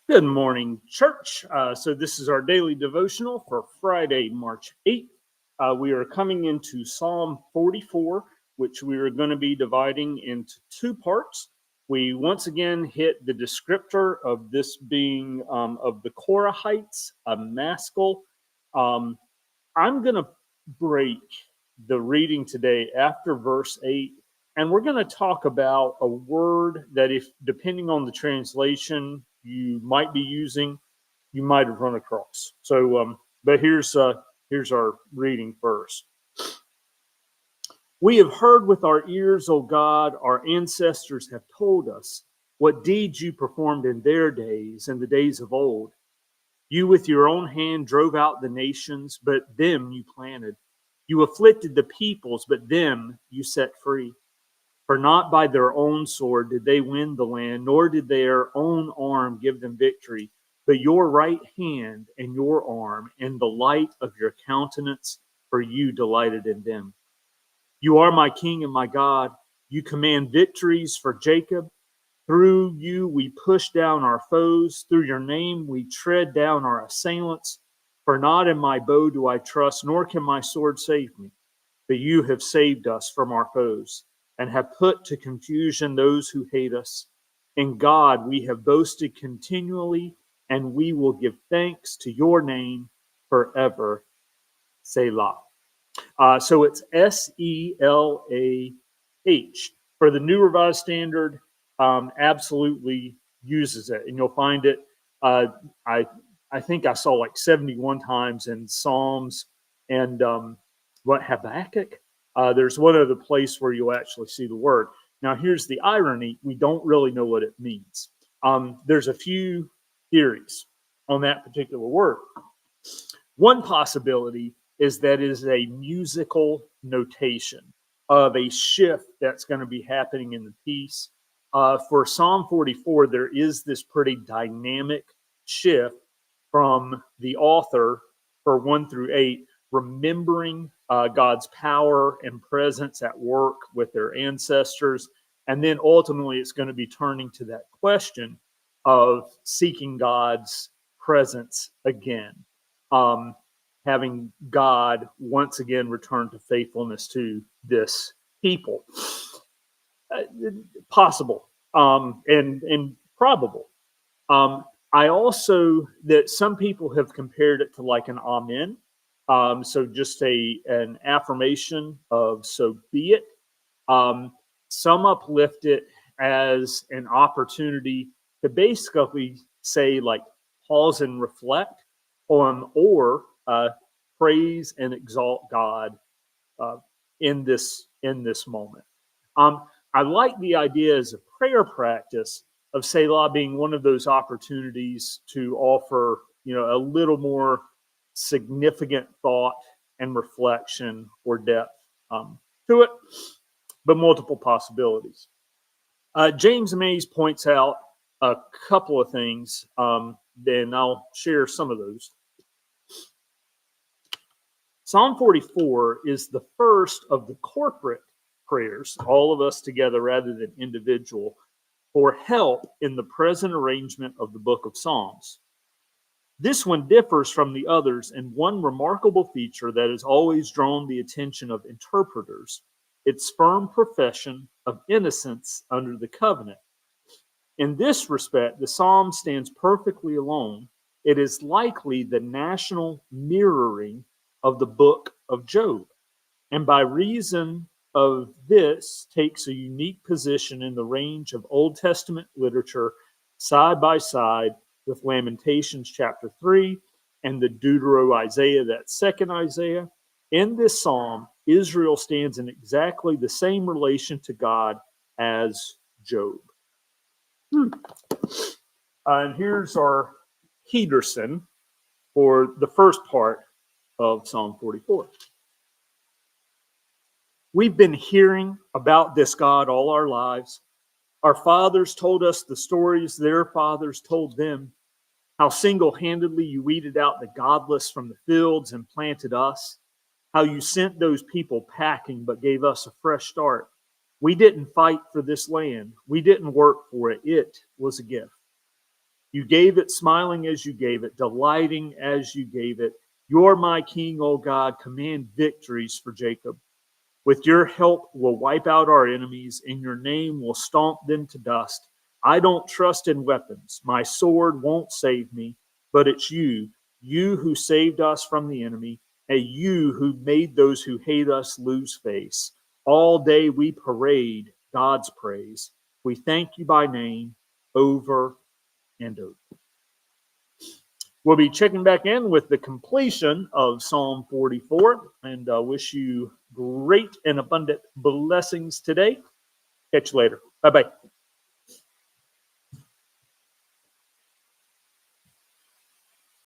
Good morning, church. So this is our daily devotional for Friday, March 8th. We are coming into Psalm 44, which we are going to be dividing into two parts. We once again hit the descriptor of this being of the Korahites, a maskil. Um, I'm going to break the reading today after verse 8, and we're going to talk about a word that, if depending on the translation you might be using, you might have run across. But here's our reading first. We have heard with our ears, O God, our ancestors have told us what deeds you performed in their days, in the days of old. You with your own hand drove out the nations, but them you planted. You afflicted the peoples, but them you set free. For not by their own sword did they win the land, nor did their own arm give them victory, but your right hand and your arm and the light of your countenance, for you delighted in them. You are my King and my God. You command victories for Jacob. Through you we push down our foes. Through your name we tread down our assailants. For not in my bow do I trust, nor can my sword save me. But you have saved us from our foes, and have put to confusion those who hate us. In God we have boasted continually, and we will give thanks to your name forever. Selah. So it's Selah. For the New Revised Standard, absolutely uses it, and you'll find it. Uh, I I think I saw like 71 times in Psalms and what Habakkuk. There's one other place where you'll actually see the word. Now, here's the irony: we don't really know what it means. There's a few theories on that particular word. One possibility is that it is a musical notation of a shift that's going to be happening in the piece. For Psalm 44, there is this pretty dynamic shift from the author for 1 through 8, remembering God's power and presence at work with their ancestors. And then ultimately, it's going to be turning to that question of seeking God's presence again, um, having God once again return to faithfulness to this people. Uh, Possible, and probable. I also that some people have compared it to like an amen. So just an affirmation of so be it. Um, some uplift it as an opportunity to basically say like pause and reflect on, or praise and exalt God uh, in this moment. Um, I like the idea as a prayer practice of Selah being one of those opportunities to offer, a little more significant thought and reflection or depth to it, but multiple possibilities. James Mays points out a couple of things, then I'll share some of those. Psalm 44 is the first of the corporate prayers, all of us together rather than individual, for help in the present arrangement of the book of Psalms. This one differs from the others in one remarkable feature that has always drawn the attention of interpreters: its firm profession of innocence under the covenant. In this respect, the psalm stands perfectly alone. It is likely the national mirroring of the book of Job, and by reason of this takes a unique position in the range of Old Testament literature, side by side with Lamentations chapter 3 and the Deutero-Isaiah, that second Isaiah. In this psalm, Israel stands in exactly the same relation to God as Job. And here's our Peterson for the first part of Psalm 44. We've been hearing about this God all our lives. Our fathers told us the stories their fathers told them, how single-handedly you weeded out the godless from the fields and planted us, how you sent those people packing but gave us a fresh start. We didn't fight for this land. We didn't work for it. It was a gift. You gave it smiling as you gave it, delighting as you gave it. You're my king, O God. Command victories for Jacob. With your help, we'll wipe out our enemies. In your name, we'll stomp them to dust. I don't trust in weapons. My sword won't save me, but it's you, you who saved us from the enemy, and you who made those who hate us lose face. All day we parade God's praise. We thank you by name over and over. We'll be checking back in with the completion of Psalm 44 and wish you great and abundant blessings today. Catch you later. Bye-bye.